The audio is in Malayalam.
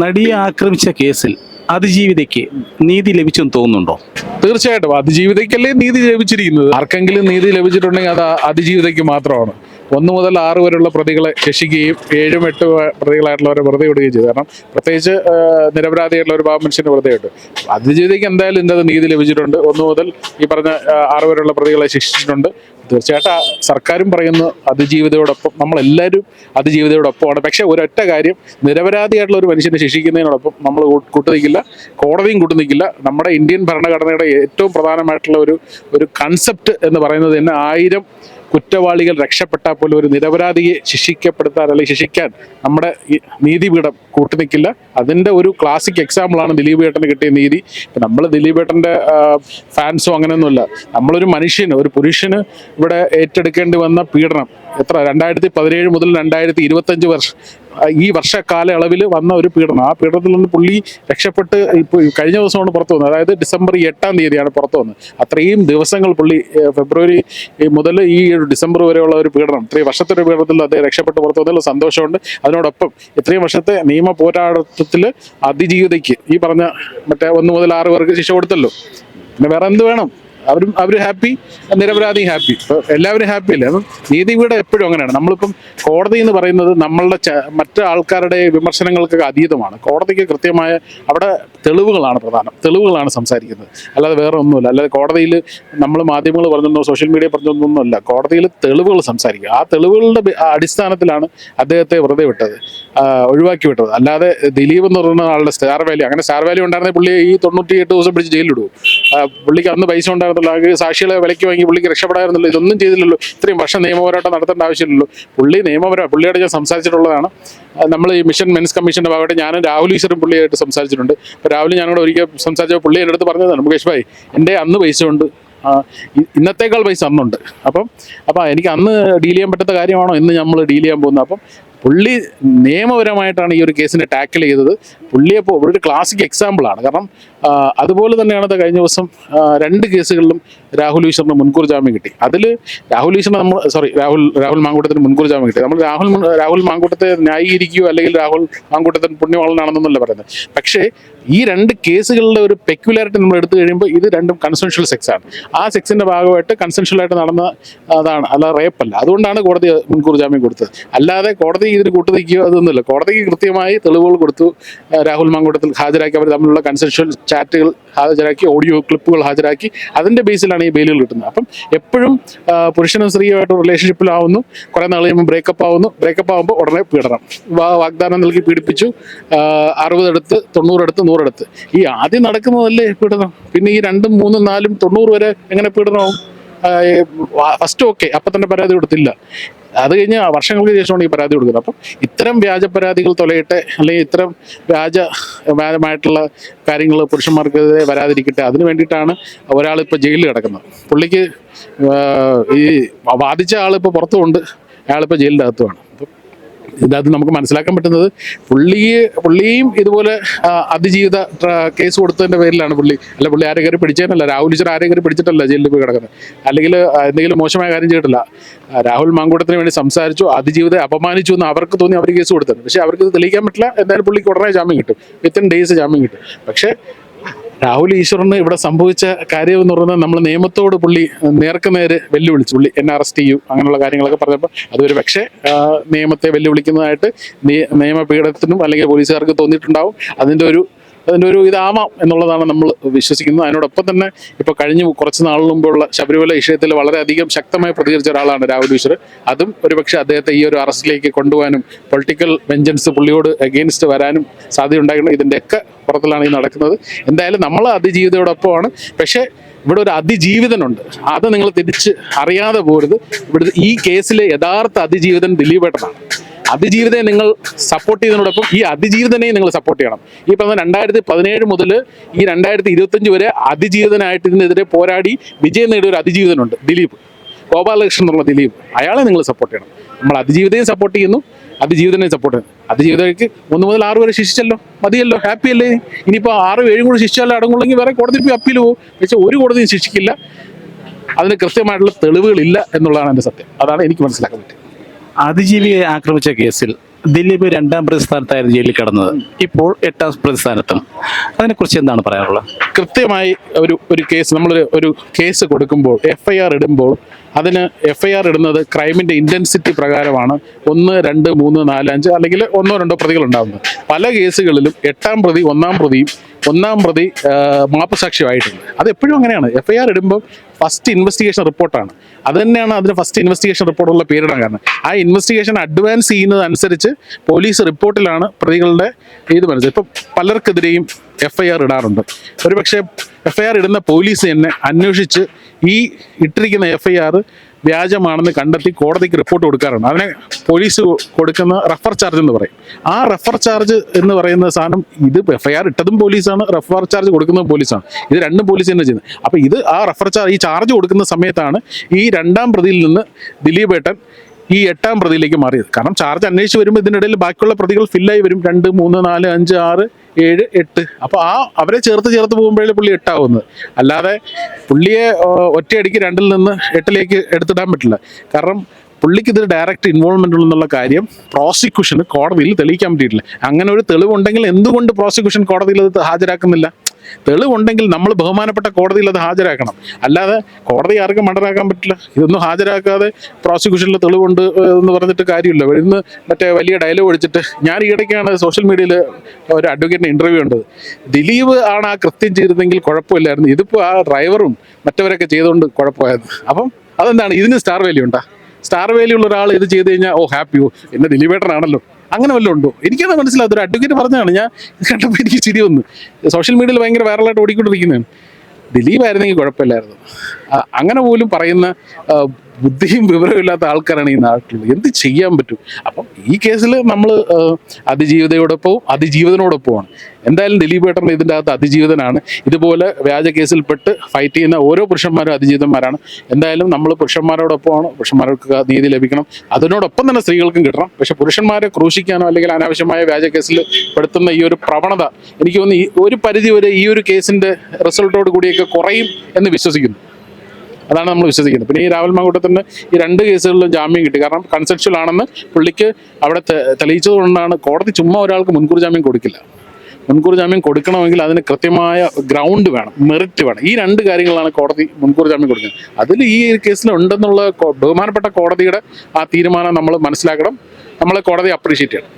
നടിയെ ആക്രമിച്ച കേസിൽ അതിജീവിതയ്ക്ക് നീതി ലഭിച്ചെന്ന് തോന്നുന്നുണ്ടോ? തീർച്ചയായിട്ടും അതിജീവിതയ്ക്കല്ലേ നീതി ലഭിച്ചിരിക്കുന്നത്. ആർക്കെങ്കിലും നീതി ലഭിച്ചിട്ടുണ്ടെങ്കിൽ അത് അതിജീവിതയ്ക്ക് മാത്രമാണ്. 1 മുതൽ 6 വരെയുള്ള പ്രതികളെ ശിക്ഷിക്കുകയും 7, 8 പ്രതികളായിട്ടുള്ളവരെ വെറുതെ വിടുകയും ചെയ്തു. കാരണം പ്രത്യേകിച്ച് നിരപരാധിയായിട്ടുള്ള ഒരു പാവം മനുഷ്യന് വെറുതെ വിട്ടു. അതിജീവിതയ്ക്ക് എന്തായാലും ഇന്നത് നീതി ലഭിച്ചിട്ടുണ്ട്. 1 മുതൽ ഈ പറഞ്ഞ 6 വരെയുള്ള പ്രതികളെ ശിക്ഷിച്ചിട്ടുണ്ട്. തീർച്ചയായിട്ടും സർക്കാരും പറയുന്നു അതിജീവിതയോടൊപ്പം, നമ്മളെല്ലാവരും അതിജീവിതയോടൊപ്പമാണ്. പക്ഷേ ഒരൊറ്റ കാര്യം, നിരപരാധിയായിട്ടുള്ള ഒരു മനുഷ്യനെ ശിക്ഷിക്കുന്നതിനോടൊപ്പം നമ്മൾ കൂട്ടുനിൽക്കില്ല, കോടതിയും കൂട്ടുനിൽക്കില്ല. നമ്മുടെ ഇന്ത്യൻ ഭരണഘടനയുടെ ഏറ്റവും പ്രധാനമായിട്ടുള്ള ഒരു കൺസെപ്റ്റ് എന്ന് പറയുന്നത് തന്നെ 1000 കുറ്റവാളികൾ രക്ഷപ്പെട്ടാൽ പോലും ഒരു നിരപരാധിയെ ശിക്ഷിക്കപ്പെടുത്താൻ അല്ലെങ്കിൽ ശിക്ഷിക്കാൻ നമ്മുടെ നീതിപീഠം കൂട്ടുനിൽക്കില്ല. അതിൻ്റെ ഒരു ക്ലാസിക് എക്സാമ്പിളാണ് ദിലീപ് ഏട്ടന് കിട്ടിയ നീതി. ഇപ്പം നമ്മൾ ദിലീപ് ഏട്ടൻ്റെ ഫാൻസോ അങ്ങനെയൊന്നുമില്ല. നമ്മളൊരു മനുഷ്യന്, ഒരു പുരുഷന് ഇവിടെ ഏറ്റെടുക്കേണ്ടി വന്ന പീഡനം എത്ര 2017 മുതൽ 2025 ഈ വർഷക്കാലയളവിൽ വന്ന ഒരു പീഡനം. ആ പീഡനത്തിൽ നിന്ന് പുള്ളി രക്ഷപ്പെട്ട് ഇപ്പോൾ കഴിഞ്ഞ ദിവസമാണ് പുറത്തു വന്നത്. അതായത് ഡിസംബർ 8-ാം തീയതിയാണ് പുറത്തു വന്നത്. അത്രയും ദിവസങ്ങൾ പുള്ളി ഫെബ്രുവരി മുതൽ ഈ ഡിസംബർ വരെയുള്ള ഒരു പീഡനം, ഇത്രയും വർഷത്തെ ഒരു പീഡനത്തിൽ അദ്ദേഹം രക്ഷപ്പെട്ട് പുറത്തു വന്നതിൽ സന്തോഷമുണ്ട്. അതിനോടൊപ്പം ഇത്രയും വർഷത്തെ നിയമ പോരാട്ടത്തിൽ അതിജീവിതയ്ക്ക് ഈ പറഞ്ഞ മറ്റേ 1 മുതൽ 6 പേർക്ക് ശിക്ഷ കൊടുത്തല്ലോ. പിന്നെ വേറെ എന്ത് വേണം? അവർ ഹാപ്പി, നിരപരാധി ഹാപ്പി, എല്ലാവരും ഹാപ്പി അല്ലേ? അപ്പം നീതിപീഠം എപ്പോഴും അങ്ങനെയാണ്. നമ്മളിപ്പം കോടതി എന്ന് പറയുന്നത് നമ്മളുടെ മറ്റു ആൾക്കാരുടെ വിമർശനങ്ങൾക്കൊക്കെ അതീതമാണ്. കോടതിക്ക് കൃത്യമായ അവിടെ തെളിവുകളാണ് പ്രധാനം, തെളിവുകളാണ് സംസാരിക്കുന്നത്, അല്ലാതെ വേറെ ഒന്നുമില്ല. അല്ലാതെ കോടതിയിൽ നമ്മൾ മാധ്യമങ്ങൾ പറഞ്ഞൊന്നോ സോഷ്യൽ മീഡിയ പറഞ്ഞൊന്നുമല്ല, കോടതിയിൽ തെളിവുകൾ സംസാരിക്കുക. ആ തെളിവുകളുടെ അടിസ്ഥാനത്തിലാണ് അദ്ദേഹത്തെ വെറുതെ വിട്ടത്, ഒഴിവാക്കി വിട്ടത്. അല്ലാതെ ദിലീപ് എന്ന് പറയുന്ന ആളുടെ സ്റ്റാർ വാല്യൂ, അങ്ങനെ സ്റ്റാർ വാല്യൂ ഉണ്ടായിരുന്നെങ്കിൽ പുള്ളി ഈ 98 ദിവസം പിടിച്ച് ജയിലിലിടും. പുള്ളിക്ക് അന്ന് പൈസ ഉണ്ടായിരുന്നല്ലോ, സാക്ഷികളെ വിലയ്ക്ക് വാങ്ങി പുള്ളിക്ക് രക്ഷപ്പെടായിരുന്നല്ലോ. ഇതൊന്നും ചെയ്തില്ലല്ലോ. ഇത്രയും വർഷം നിയമപോരാട്ടം നടത്തേണ്ട ആവശ്യമില്ലല്ലോ. പുള്ളിയോട് ഞാൻ സംസാരിച്ചിട്ടുള്ളതാണ്. നമ്മൾ ഈ മിഷൻ മെൻസ് കമ്മീഷൻ്റെ ഭാഗമായിട്ട് ഞാനും രാഹുൽ ഈശ്വറും പുള്ളിയായിട്ട് സംസാരിച്ചിട്ടുണ്ട്. അപ്പോൾ രാഹുൽ ഞാനോട് ഒരിക്കൽ സംസാരിച്ചപ്പോൾ പുള്ളി എൻ്റെ അടുത്ത് പറഞ്ഞതാണ്, മുകേഷ് ഭായ്, എൻ്റെ അന്ന് പൈസ ഉണ്ട്, ഇന്നത്തേക്കാൾ പൈസ അന്നുണ്ട്. അപ്പം എനിക്ക് അന്ന് ഡീൽ ചെയ്യാൻ പറ്റാത്ത കാര്യമാണോ ഇന്ന് നമ്മൾ ഡീൽ ചെയ്യാൻ പോകുന്നത്? അപ്പം പുള്ളി നിയമപരമായിട്ടാണ് ഈ ഒരു കേസിനെ ടാക്കിൾ ചെയ്തത്. പുള്ളിയപ്പോൾ ഒരു ക്ലാസിക് എക്സാമ്പിളാണ്. കാരണം അതുപോലെ തന്നെയാണ് കഴിഞ്ഞ ദിവസം 2 കേസുകളിലും രാഹുൽ ഈശ്വറിന് മുൻകൂർ ജാമ്യം കിട്ടി. അതിൽ രാഹുൽ മാങ്കൂട്ടത്തിന് മുൻകൂർ ജാമ്യം കിട്ടി. നമ്മൾ രാഹുൽ മാങ്കൂട്ടത്തെ ന്യായീകരിക്കുകയോ അല്ലെങ്കിൽ രാഹുൽ മാങ്കൂട്ടത്തിന് പുണ്യവാളനാണെന്നല്ല പറയുന്നത്. പക്ഷേ ഈ 2 കേസുകളുടെ ഒരു പെക്യുലാരിറ്റി നമ്മൾ എടുത്തു കഴിയുമ്പോൾ ഇത് രണ്ടും കൺസെൻഷ്വൽ സെക്സാണ്. ആ സെക്സിൻ്റെ ഭാഗമായിട്ട് കൺസെൻഷ്വലായിട്ട് നടന്ന അതാണ്, അല്ല റേപ്പല്ല. അതുകൊണ്ടാണ് കോടതി മുൻകൂർ ജാമ്യം കൊടുത്തത്. അല്ലാതെ കോടതി ഇതിന് കൂട്ടുനിൽക്കുകയോ അതൊന്നുമില്ല. കോടതിക്ക് കൃത്യമായി തെളിവുകൾ കൊടുത്തു. രാഹുൽ മാങ്കൂട്ടത്തിൽ ഹാജരാക്കി, അവർ തമ്മിലുള്ള കൺസെൻഷ്വൽ ചാറ്റുകൾ ഹാജരാക്കി, ഓഡിയോ ക്ലിപ്പുകൾ ഹാജരാക്കി. അതിൻ്റെ ബേസിലാണ് ഈ ബെയിലുകൾ കിട്ടുന്നത്. അപ്പം എപ്പോഴും പുരുഷനും സ്ത്രീയുമായിട്ട് റിലേഷൻഷിപ്പിലാവുന്നു, കുറേ നാൾ കഴിയുമ്പോൾ ബ്രേക്കപ്പ് ആകുമ്പോൾ ഉടനെ പീഡനം, വാഗ്ദാനം നൽകി പീഡിപ്പിച്ചു, 60 എടുത്ത് 90 എടുത്ത് 100 എടുത്ത്. ഈ ആദ്യം നടക്കുന്നതല്ലേ പീഡനം. പിന്നെ ഈ 2, 3, 4, 90 വരെ എങ്ങനെ പീഡനമാവും? ഫസ്റ്റ് ഓക്കെ, അപ്പം തന്നെ പരാതി കൊടുത്തില്ല. അത് കഴിഞ്ഞ് വർഷങ്ങൾക്ക് ശേഷമാണ് ഈ പരാതി കൊടുക്കുന്നത്. അപ്പം ഇത്തരം വ്യാജ പരാതികൾ തൊലയട്ടെ, അല്ലെങ്കിൽ ഇത്തരം വ്യാജമായിട്ടുള്ള കാര്യങ്ങൾ പുരുഷന്മാർക്കെതിരെ വരാതിരിക്കട്ടെ. അതിന് വേണ്ടിയിട്ടാണ് ഒരാളിപ്പോൾ ജയിലിൽ കിടക്കുന്നത്. പുള്ളിക്ക് ഈ വാദിച്ച ആളിപ്പോൾ പുറത്തുമുണ്ട്, അയാളിപ്പോൾ ജയിലിൻ്റെ അകത്തുമാണ്. ഇതിനകത്ത് നമുക്ക് മനസ്സിലാക്കാൻ പറ്റുന്നത് പുള്ളിയും ഇതുപോലെ അതിജീവിത കേസ് കൊടുത്തതിൻ്റെ പേരിലാണ് പുള്ളി ആരെ കയറി പിടിച്ചതിനല്ല, രാഹുൽ ഈശ്വർ ആരെ കയറി പിടിച്ചിട്ടല്ല ജയിലിൽ പോയി കിടക്കുന്നത്, അല്ലെങ്കിൽ എന്തെങ്കിലും മോശമായ കാര്യം ചെയ്തിട്ടില്ല. രാഹുൽ മാങ്കൂട്ടത്തിന് വേണ്ടി സംസാരിച്ചു, അതിജീവിതയെ അപമാനിച്ചു എന്ന് അവർക്ക് തോന്നി അവർ കേസ് കൊടുത്തത്. പക്ഷേ അവർക്ക് ഇത് തെളിയിക്കാൻ പറ്റില്ല. എന്തായാലും പുള്ളിക്ക് ഉടനെ ജാമ്യം കിട്ടും, വിത്തിൻ ഡേയ്സ് ജാമ്യം കിട്ടും. പക്ഷേ രാഹുൽ ഈശ്വറിന് ഇവിടെ സംഭവിച്ച കാര്യം എന്ന് പറയുന്നത്, നമ്മൾ നിയമത്തോട് പുള്ളി നേർക്കുനേര് വെല്ലുവിളിച്ചു. പുള്ളി എന്നെ അറസ്റ്റ് ചെയ്യൂ അങ്ങനെയുള്ള കാര്യങ്ങളൊക്കെ പറഞ്ഞപ്പോൾ അതൊരു പക്ഷേ നിയമത്തെ വെല്ലുവിളിക്കുന്നതായിട്ട് നിയമപീഠത്തിനും അല്ലെങ്കിൽ പോലീസുകാർക്ക് തോന്നിയിട്ടുണ്ടാവും. അതിൻ്റെ ഒരു ഇതാവാം എന്നുള്ളതാണ് നമ്മൾ വിശ്വസിക്കുന്നത്. അതിനോടൊപ്പം തന്നെ ഇപ്പോൾ കഴിഞ്ഞ കുറച്ച് നാൾ മുമ്പുള്ള ശബരിമല വിഷയത്തിൽ വളരെയധികം ശക്തമായി പ്രതികരിച്ച ഒരാളാണ് രാഹുൽ ഈശ്വർ. അതും ഒരുപക്ഷെ അദ്ദേഹത്തെ ഈ ഒരു അറസ്റ്റിലേക്ക് കൊണ്ടുപോകാനും പൊളിറ്റിക്കൽ വെഞ്ചൻസ് പുള്ളിയോട് അഗെയിൻസ്റ്റ് വരാനും സാധ്യതയുണ്ടായിരുന്നു. ഇതിൻ്റെയൊക്കെ പുറത്തിലാണ് ഈ നടക്കുന്നത്. എന്തായാലും നമ്മൾ അതിജീവിതയോടൊപ്പമാണ്. പക്ഷേ ഇവിടെ ഒരു അതിജീവിതനുണ്ട്, അത് നിങ്ങൾ തിരിച്ച് അറിയാതെ പോരുത്. ഇവിടെ ഈ കേസിലെ യഥാർത്ഥ അതിജീവിതൻ ദിലീപേട്ടനാണ്. അതിജീവിതയെ നിങ്ങൾ സപ്പോർട്ട് ചെയ്തതിനോടൊപ്പം ഈ അതിജീവിതനെയും നിങ്ങൾ സപ്പോർട്ട് ചെയ്യണം. ഈ പറഞ്ഞ 2017 മുതൽ ഈ 2025 വരെ അതിജീവിതനായിട്ട് ഇതിനെതിരെ പോരാടി വിജയം നേടിയ ഒരു അതിജീവിതനുണ്ട്, ദിലീപ്, ഗോപാലകൃഷ്ണൻ എന്നുള്ള ദിലീപ്. അയാളെ നിങ്ങൾ സപ്പോർട്ട് ചെയ്യണം. നമ്മൾ അതിജീവിതയും സപ്പോർട്ട് ചെയ്യുന്നു, അതിജീവിതനെയും സപ്പോർട്ട് ചെയ്യുന്നു. അതിജീവിതയ്ക്ക് 1 മുതൽ 6 വരെ ശിക്ഷിച്ചല്ലോ, മതിയല്ലോ, ഹാപ്പി അല്ലേ? ഇനിയിപ്പോൾ 6, 7 കൂടി ശിക്ഷിച്ചാലും അടങ്ങുള്ളെങ്കിൽ വേറെ കോടതി പോയി അപ്പീൽ പോകും. പക്ഷേ ഒരു കോടതിയും ശിക്ഷിക്കില്ല. അതിന് കൃത്യമായിട്ടുള്ള തെളിവുകളില്ല എന്നുള്ളതാണ് എൻ്റെ സത്യം. അതാണ് എനിക്ക് മനസ്സിലാക്കാൻ പറ്റുന്നത്. അതിജീവിയെ ആക്രമിച്ച കേസിൽ ദിലീപ് 2ാം പ്രതിസ്ഥാനത്തായിരുന്നു ജയിലിൽ കിടന്നത്, ഇപ്പോൾ 8ാം പ്രതിസ്ഥാനത്തും. അതിനെക്കുറിച്ച് എന്താണ് പറയാനുള്ളത്? കൃത്യമായി ഒരു കേസ് ഒരു കേസ് കൊടുക്കുമ്പോൾ FIR ഇടുമ്പോൾ അതിന് FIR ഇടുന്നത് ക്രൈമിൻ്റെ ഇൻറ്റൻസിറ്റി പ്രകാരമാണ്. 1, 2, 3, 4, 5 അല്ലെങ്കിൽ 1, 2 പ്രതികൾ ഉണ്ടാകുന്നത്. പല കേസുകളിലും 8ാം പ്രതി 1ാം പ്രതിയും 1ാം പ്രതി മാപ്പുസാക്ഷിയുമായിട്ടുണ്ട്. അത് എപ്പോഴും അങ്ങനെയാണ്. FIR ഇടുമ്പോൾ ഫസ്റ്റ് ഇൻവെസ്റ്റിഗേഷൻ റിപ്പോർട്ടാണ്. അത് തന്നെയാണ് അതിന് ഫസ്റ്റ് ഇൻവെസ്റ്റിഗേഷൻ റിപ്പോർട്ടുള്ള പേരിടാൻ കാരണം. ആ ഇൻവെസ്റ്റിഗേഷൻ അഡ്വാൻസ് ചെയ്യുന്നതനുസരിച്ച് പോലീസ് റിപ്പോർട്ടിലാണ് പ്രതികളുടെ ഇത് മനസ്സിലായത്. ഇപ്പം പലർക്കെതിരെയും FIR ഇടാറുണ്ട്. ഒരുപക്ഷെ FIR ഇടുന്ന പോലീസ് തന്നെ അന്വേഷിച്ച് ഈ ഇട്ടിരിക്കുന്ന FIR വ്യാജമാണെന്ന് കണ്ടെത്തി കോടതിക്ക് റിപ്പോർട്ട് കൊടുക്കാറുണ്ട്. അതിനെ പോലീസ് കൊടുക്കുന്ന റഫർ ചാർജ് എന്ന് പറയും. ആ റഫർ ചാർജ് എന്ന് പറയുന്ന സാധനം, ഇത് FIR ഇട്ടതും പോലീസാണ്, റഫർ ചാർജ് കൊടുക്കുന്നതും പോലീസാണ്. ഇത് രണ്ടും പോലീസ് തന്നെ ചെയ്യുന്നത്. അപ്പോൾ ഇത് ആ റഫർ ചാർജ്, ഈ ചാർജ് കൊടുക്കുന്ന സമയത്താണ് ഈ 2ാം പ്രതിയിൽ നിന്ന് ദിലീപ് ഏട്ടൻ ഈ 8ാം പ്രതിയിലേക്ക് മാറിയത്. കാരണം ചാർജ് അന്വേഷിച്ച് വരുമ്പോൾ ഇതിനിടയിൽ ബാക്കിയുള്ള പ്രതികൾ ഫില്ലായി വരും. 2, 3, 4, 5, 6, 7, 8. അപ്പോൾ അവരെ ചേർത്ത് പോകുമ്പോഴേ പുള്ളി 8 ആവുന്നത്. അല്ലാതെ പുള്ളിയെ ഒറ്റയടിക്ക് 2ൽ നിന്ന് 8ലേക്ക് എടുത്തിടാൻ പറ്റില്ല. കാരണം പുള്ളിക്ക് ഇത് ഡയറക്റ്റ് ഇൻവോൾവ്മെന്റ് ഉണ്ടെന്നുള്ള കാര്യം പ്രോസിക്യൂഷന് കോടതിയിൽ തെളിയിക്കാൻ പറ്റിയിട്ടില്ല. അങ്ങനെ ഒരു തെളിവുണ്ടെങ്കിൽ എന്തുകൊണ്ട് പ്രോസിക്യൂഷൻ കോടതിയിൽ അത് ഹാജരാക്കുന്നില്ല? തെളിവുണ്ടെങ്കിൽ നമ്മൾ ബഹുമാനപ്പെട്ട കോടതിയിൽ അത് ഹാജരാക്കണം. അല്ലാതെ കോടതി ആർക്കും മണ്ടരാക്കാൻ പറ്റില്ല. ഇതൊന്നും ഹാജരാക്കാതെ പ്രോസിക്യൂഷനിൽ തെളിവുണ്ട് എന്ന് പറഞ്ഞിട്ട് കാര്യമില്ല. ഇന്ന് മറ്റേ വലിയ ഡയലോഗ് ഒഴിച്ചിട്ട്, ഞാൻ ഈയിടയ്ക്കാണ് സോഷ്യൽ മീഡിയയിൽ ഒരു അഡ്വക്കേറ്റിന് ഇൻ്റർവ്യൂ ഉണ്ടത്. ദിലീപ് ആണ് ആ കൃത്യം ചെയ്തിരുന്നെങ്കിൽ കുഴപ്പമില്ലായിരുന്നു, ഇതിപ്പോൾ ആ ഡ്രൈവറും മറ്റവരൊക്കെ ചെയ്തുകൊണ്ട് കുഴപ്പമായിരുന്നു. അപ്പം അതെന്താണ്, ഇതിന് സ്റ്റാർ വാല്യൂ ഉണ്ടാ? സ്റ്റാർ വാല്യൂ ഉള്ള ഒരാൾ ഇത് ചെയ്ത് കഴിഞ്ഞാൽ ഹാപ്പിയോ, എന്നെ ദിലീപേട്ടനാണല്ലോ, അങ്ങനെ വല്ലതും ഉണ്ടോ? എനിക്കത് മനസ്സിലാവും. ഒരു അഡ്വക്കേറ്റ് പറഞ്ഞതാണ്. ഞാൻ കണ്ടപ്പോൾ എനിക്ക് ചിരി വന്നു. സോഷ്യൽ മീഡിയയിൽ ഭയങ്കര വൈറലായിട്ട് ഓടിക്കൊണ്ടിരിക്കുന്നതാണ്. ദിലീപായിരുന്നെങ്കിൽ കുഴപ്പമില്ലായിരുന്നു. അങ്ങനെ പോലും പറയുന്ന ബുദ്ധിയും വിവരമില്ലാത്ത ആൾക്കാരാണ് ഈ നാട്ടിൽ. എന്ത് ചെയ്യാൻ പറ്റും? അപ്പം ഈ കേസിൽ നമ്മൾ അതിജീവിതനോടൊപ്പമാണ്. എന്തായാലും ദിലീപ് ഏട്ടൻ ഇതിൻ്റെ അകത്ത് അതിജീവിതനാണ്. ഇതുപോലെ വ്യാജ കേസിൽപ്പെട്ട് ഫൈറ്റ് ചെയ്യുന്ന ഓരോ പുരുഷന്മാരും അതിജീവിതന്മാരാണ്. എന്തായാലും നമ്മൾ പുരുഷന്മാരോടൊപ്പമാണ്. പുരുഷന്മാർക്ക് നീതി ലഭിക്കണം, അതിനോടൊപ്പം തന്നെ സ്ത്രീകൾക്കും കിട്ടണം. പക്ഷെ പുരുഷന്മാരെ ക്രൂശിക്കാനോ അല്ലെങ്കിൽ അനാവശ്യമായ വ്യാജ കേസിൽ പെടുത്തുന്ന ഈ ഒരു പ്രവണത എനിക്ക് തോന്നുന്നു ഒരു പരിധി വരെ ഈ ഒരു കേസിൻ്റെ റിസൾട്ടോട് കൂടിയൊക്കെ കുറയും എന്ന് വിശ്വസിക്കുന്നു. അതാണ് നമ്മൾ വിശ്വസിക്കുന്നത്. പിന്നെ ഈ രാഹുൽ മാങ്കൂട്ടത്തിന് ഈ 2 കേസുകളിലും ജാമ്യം കിട്ടി. കാരണം കൺസെപ്ച്വൽ ആണെന്ന് പുള്ളിക്ക് അവിടെ തെളിയിച്ചതുകൊണ്ടാണ്. കോടതി ചുമ്മാ ഒരാൾക്ക് മുൻകൂർ ജാമ്യം കൊടുക്കില്ല. മുൻകൂർ ജാമ്യം കൊടുക്കണമെങ്കിൽ അതിന് കൃത്യമായ ഗ്രൗണ്ട് വേണം, മെറിറ്റ് വേണം. ഈ 2 കാര്യങ്ങളാണ് കോടതി മുൻകൂർ ജാമ്യം കൊടുക്കുന്നത്. അതിൽ ഈ കേസിൽ ഉണ്ടെന്നുള്ള ബഹുമാനപ്പെട്ട കോടതിയുടെ ആ തീരുമാനം നമ്മൾ മനസ്സിലാക്കണം. നമ്മൾ കോടതി അപ്രീഷിയേറ്റ് ചെയ്യണം.